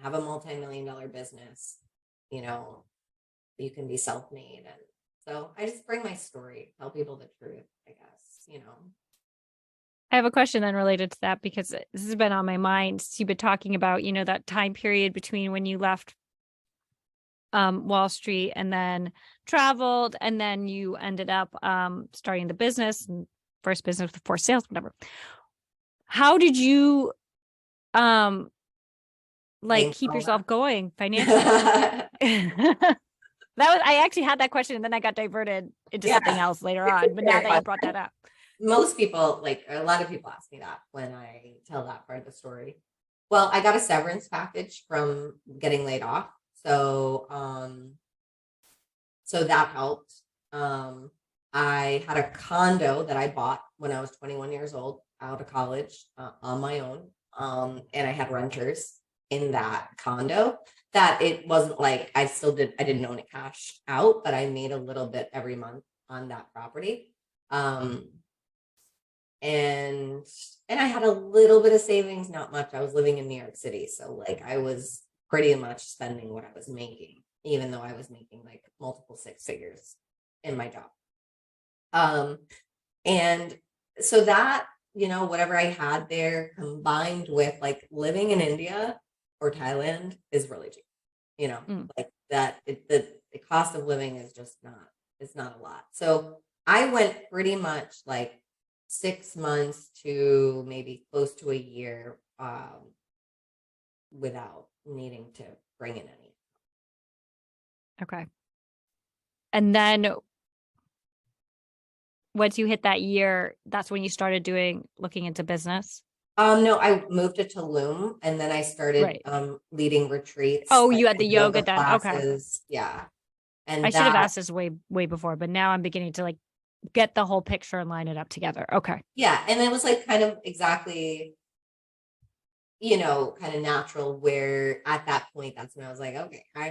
have a multi-million dollar business, you know, you can be self-made. And so I just bring my story, tell people the truth, I guess. I have a question then related to that because this has been on my mind. You've been talking about, that time period between when you left Wall Street and then traveled, and then you ended up starting the business, first business with 4 sales, whatever. How did you keep yourself going financially? I actually had that question and then I got diverted into something else later on. But now that you brought that up. Most people, like a lot of people ask me that when I tell that part of the story. Well, I got a severance package from getting laid off. So that helped. I had a condo that I bought when I was 21 years old out of college on my own. And I had renters in that condo that it wasn't like I didn't own it cash out, but I made a little bit every month on that property. And I had a little bit of savings, not much. I was living in New York City. So like I was pretty much spending what I was making, even though I was making like multiple 6 figures in my job. And so that, whatever I had there combined with like living in India or Thailand is really cheap, like that, the cost of living is just it's not a lot. So I went pretty much like 6 months to maybe close to a year without needing to bring in any. Okay. And then once you hit that year, that's when you started looking into business? No, I moved to Tulum and then I started leading retreats. Oh, you had the yoga then. Classes. Okay. Yeah. And I should have asked this way kind but now I'm beginning to like get the whole picture and line it up together. Okay. Yeah. And it was like kind of exactly, kind of natural where at that point, that's when I was like, okay, I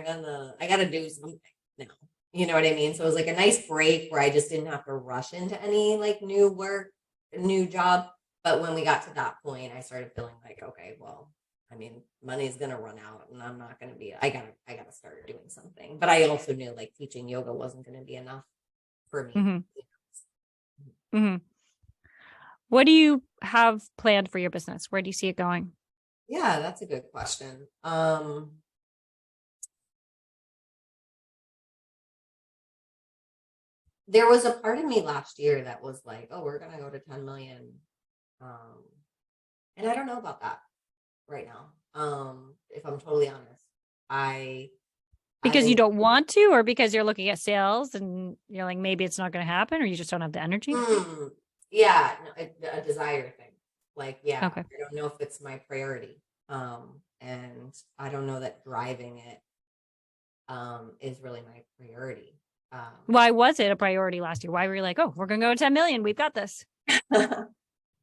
gotta do something now. You know what I mean? So it was like a nice break where I just didn't have to rush into any like new work, new job. But when we got to that point, I started feeling like, okay, well, I mean, money's gonna run out and I'm not gonna be, I gotta start doing something. But I also knew like teaching yoga wasn't gonna be enough for me. Mm-hmm. Mm-hmm. What do you have planned for your business? Where do you see it going? Yeah, that's a good question. There was a part of me last year that was like, oh, we're gonna go to 10 million. And I don't know about that right now. If I'm totally honest, I Because you don't want to, or because you're looking at sales and you're like, maybe it's not going to happen, or you just don't have the energy? Yeah, no, a desire thing. Like, yeah, Okay. I don't know if it's my priority. And I don't know that driving it is really my priority. Why was it a priority last year? Why were you like, oh, we're going to go 10 million. We've got this. I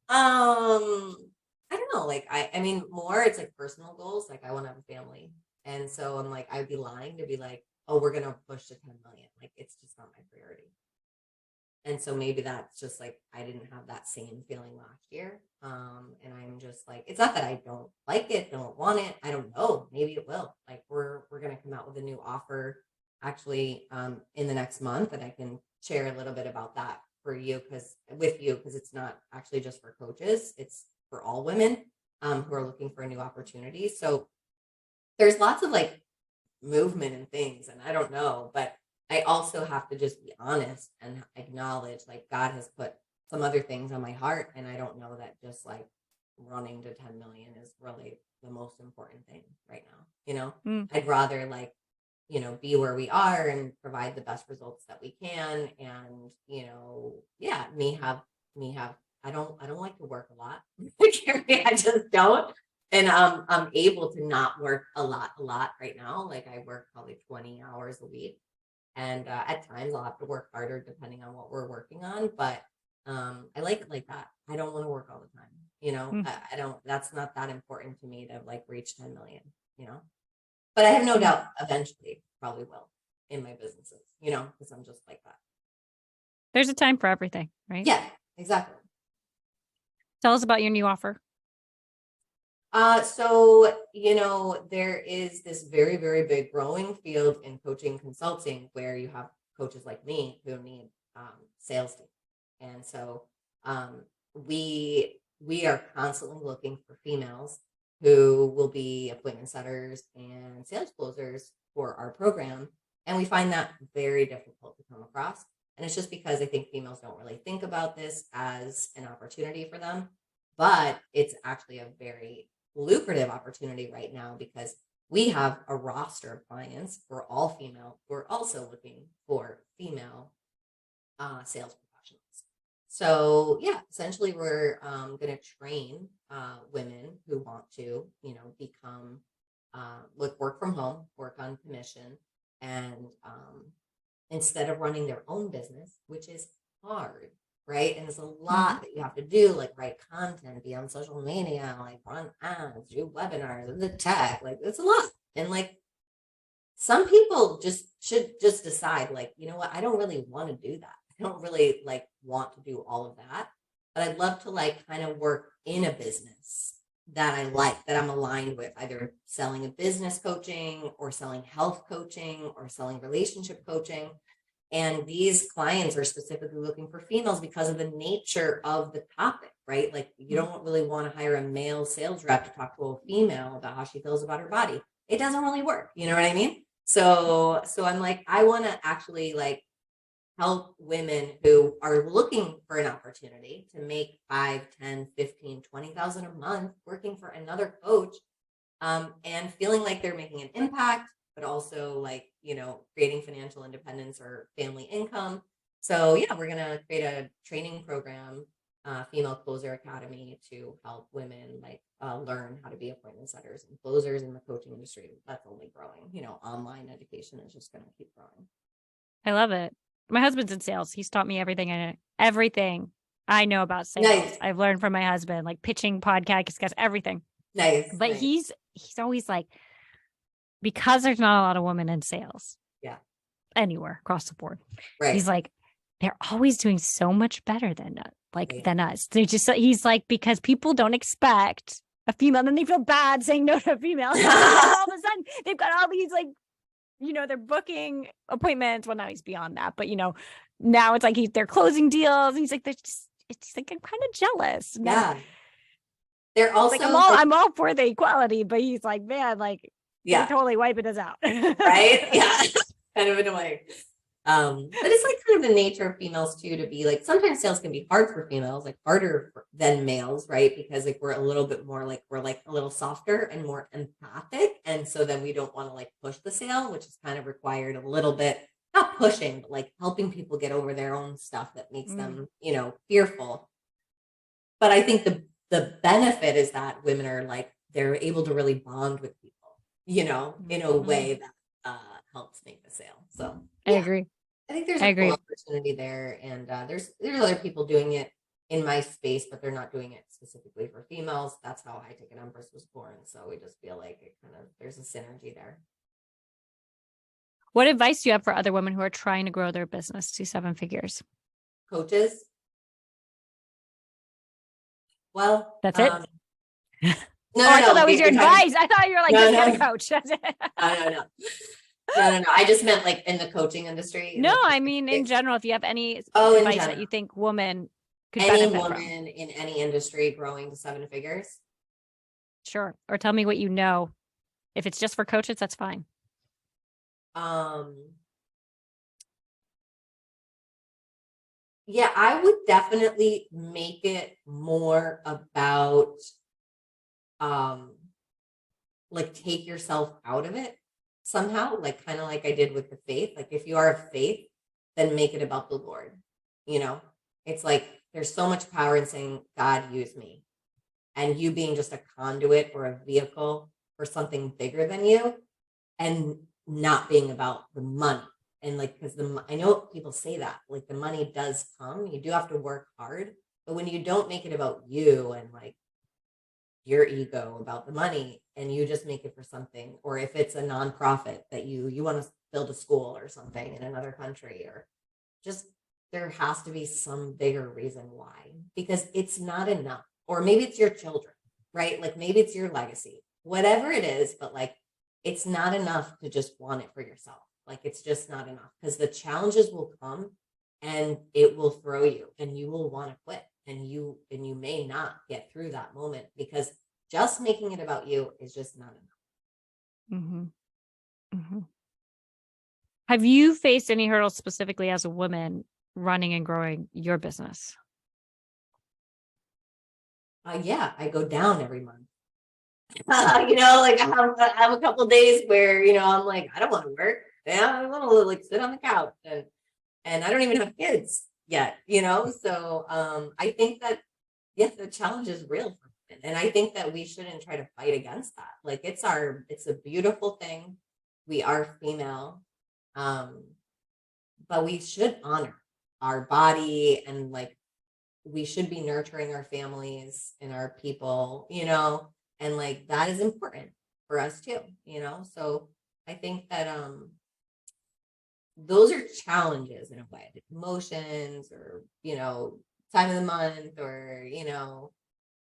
don't know. Like, I mean, more it's like personal goals. Like, I want to have a family. And so I'm like, I'd be lying to be like, oh, we're going to push to 10 million. Like, it's just not my priority. And so maybe that's just like, I didn't have that same feeling last year. And I'm just like, it's not that I don't like it, don't want it. I don't know. Maybe it will. Like, we're going to come out with a new offer actually in the next month. And I can share a little bit about that for you because it's not actually just for coaches. It's for all women who are looking for a new opportunity. So there's lots of like movement and things, and I don't know, but I also have to just be honest and acknowledge like God has put some other things on my heart, and I don't know that just like running to 10 million is really the most important thing right now. I'd rather like, be where we are and provide the best results that we can. And, yeah, me have, I don't like to work a lot. I just don't. And I'm able to not work a lot right now. Like I work probably 20 hours a week. And at times I'll have to work harder depending on what we're working on. But I like it like that. I don't want to work all the time. I don't, that's not that important to me to like reach 10 million, but I have no doubt eventually probably will in my businesses, because I'm just like that. There's a time for everything, right? Yeah, exactly. Tell us about your new offer. So, there is this very, very big growing field in coaching consulting where you have coaches like me who need sales team. And so we are constantly looking for females who will be appointment setters and sales closers for our program. And we find that very difficult to come across. And it's just because I think females don't really think about this as an opportunity for them. But it's actually a very lucrative opportunity right now because we have a roster of clients who are all female who are also looking for female sales professionals. So yeah, essentially we're going to train women who want to, become work from home, work on commission, and instead of running their own business, which is hard. Right. And there's a lot that you have to do, like write content, be on social media, like run ads, do webinars, the tech, like it's a lot. And like some people should just decide, like, you know what, I don't really want to do that. I don't really like want to do all of that. But I'd love to like kind of work in a business that I like, that I'm aligned with, either selling a business coaching or selling health coaching or selling relationship coaching. And these clients are specifically looking for females because of the nature of the topic, right? Like you don't really want to hire a male sales rep to talk to a female about how she feels about her body. It doesn't really work. You know what I mean? So I'm like, I want to actually like help women who are looking for an opportunity to make 5, 10, 15, 20,000 a month working for another coach and feeling like they're making an impact, but also like, creating financial independence or family income. So yeah, we're going to create a training program, Female Closer Academy, to help women like learn how to be appointment setters and closers in the coaching industry. That's only growing. Online education is just going to keep growing. I love it. My husband's in sales. He's taught me everything I know about sales. Nice. I've learned from my husband, like pitching, podcast, everything. Nice. But he's always like, because there's not a lot of women in sales. Yeah. Anywhere across the board. Right. He's like, they're always doing so much better than us. He's like, because people don't expect a female, and then they feel bad saying no to a female. All of a sudden they've got all these like, they're booking appointments. Well, now he's beyond that, but now it's like they're closing deals. He's like, it's like, I'm kind of jealous. Yeah. They're also like, I'm all for the equality, but he's like, man, like, they're totally wiping us out. Right? Yeah. Kind of annoying. But it's like kind of the nature of females too, to be like, sometimes sales can be hard for females, like harder than males, right? Because like we're a little bit more like, we're like a little softer and more empathic. And so then we don't want to like push the sale, which is kind of required a little bit, not pushing, but like helping people get over their own stuff that makes them, fearful. But I think the benefit is that women are like, they're able to really bond with people, in a way that helps make the sale. So I agree. I think there's I a cool agree. opportunity there, and there's other people doing it in my space, but they're not doing it specifically for females. That's how High Ticket Empress was born. So we just feel like it kind of, there's a synergy there. What advice do you have for other women who are trying to grow their business to 7 figures? Coaches. Well, That's it. No, I thought that was your advice. I thought you were like, just get a coach. That's it. No. I just meant like in the coaching industry. No, I mean in general, if you have any advice that you think women could benefit from. Any woman in any industry growing to 7 figures. Sure. Or tell me what you know. If it's just for coaches, that's fine. Yeah, I would definitely make it more about like take yourself out of it somehow, like kind of like I did with the faith. Like if you are of faith, then make it about the Lord. It's like there's so much power in saying, God, use me, and you being just a conduit or a vehicle for something bigger than you, and not being about the money. And like, because I know people say that, like the money does come, you do have to work hard, but when you don't make it about you and like your ego about the money, and you just make it for something, or if it's a nonprofit that you want to build a school or something in another country, or just, there has to be some bigger reason why, because it's not enough. Or maybe it's your children, right? Like maybe it's your legacy, whatever it is, but like it's not enough to just want it for yourself. Like it's just not enough, because the challenges will come and it will throw you and you will want to quit, and you may not get through that moment, because just making it about you is just not enough. Mm-hmm. Mm-hmm. Have you faced any hurdles specifically as a woman running and growing your business? Yeah, I go down every month. Like I have a couple days where, I'm like, I don't want to work. Yeah, I want to like sit on the couch, and I don't even have kids yet, So I think that, yes, the challenge is real for women. And I think that we shouldn't try to fight against that. Like it's a beautiful thing. We are female. But we should honor our body, and like we should be nurturing our families and our people, and like that is important for us too, So I think that those are challenges in a way, emotions, or time of the month, or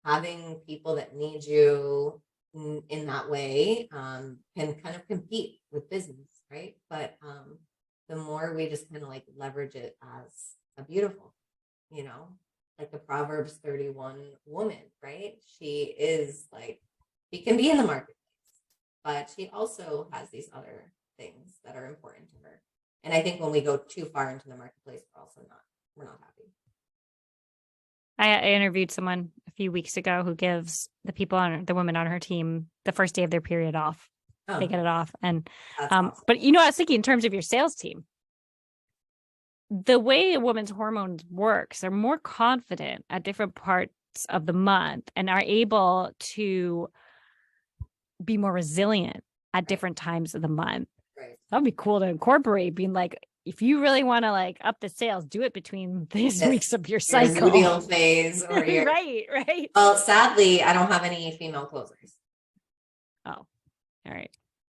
having people that need you in that way can kind of compete with business, right? But the more we just kind of like leverage it as a beautiful, like the Proverbs 31 woman, right? She is like, she can be in the marketplace, but she also has these other things that are important to her. And I think when we go too far into the marketplace, we're not happy. I interviewed someone a few weeks ago who gives the women on her team the first day of their period off. They get it off. And, awesome. But I was thinking in terms of your sales team, the way a woman's hormones works, they're more confident at different parts of the month and are able to be more resilient at different times of the month. Right. That'd be cool to incorporate, being like, if you really want to like up the sales, do it between these weeks of your cycle. Your luteal phase, or your right. Well, sadly, I don't have any female closers. Oh, all right.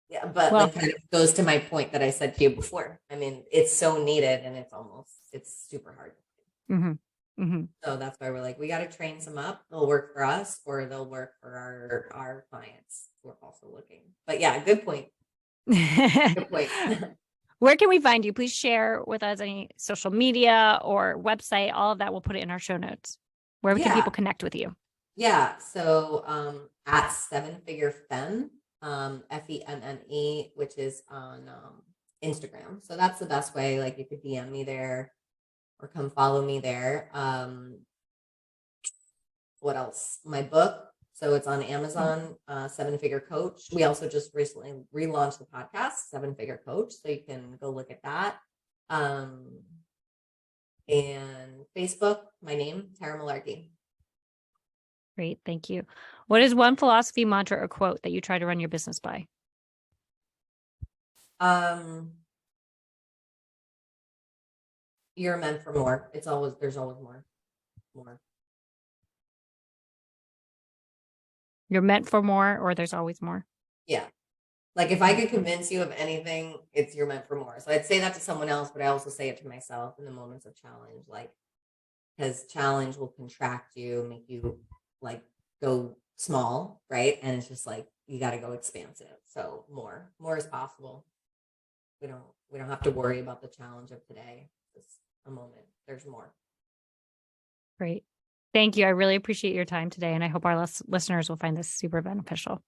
Yeah, but like kind of goes to my point that I said to you before. I mean, it's so needed, and it's super hard. Mm-hmm. Mm-hmm. So that's why we're like, we got to train some up. They'll work for us, or they'll work for our clients who are also looking. But yeah, good point. Good point. Where can we find you? Please share with us any social media or website. All of that, we'll put it in our show notes. Where can people connect with you? Yeah. So at 7 Figure Femme, FEMME, which is on Instagram. So that's the best way. Like you could DM me there or come follow me there. What else? My book. So it's on Amazon, 7-Figure Coach. We also just recently relaunched the podcast, 7-Figure Coach. So you can go look at that. And Facebook, my name, Tara Mullarkey. Great. Thank you. What is one philosophy, mantra, or quote that you try to run your business by? You're meant for more. There's always more. You're meant for more, or there's always more. Yeah. Like if I could convince you of anything, it's you're meant for more. So I'd say that to someone else, but I also say it to myself in the moments of challenge, like, because challenge will contract you, make you like go small, right? And it's just like you got to go expansive. So more is possible. We don't have to worry about the challenge of today. It's a moment. There's more. Great. Thank you. I really appreciate your time today, and I hope our listeners will find this super beneficial.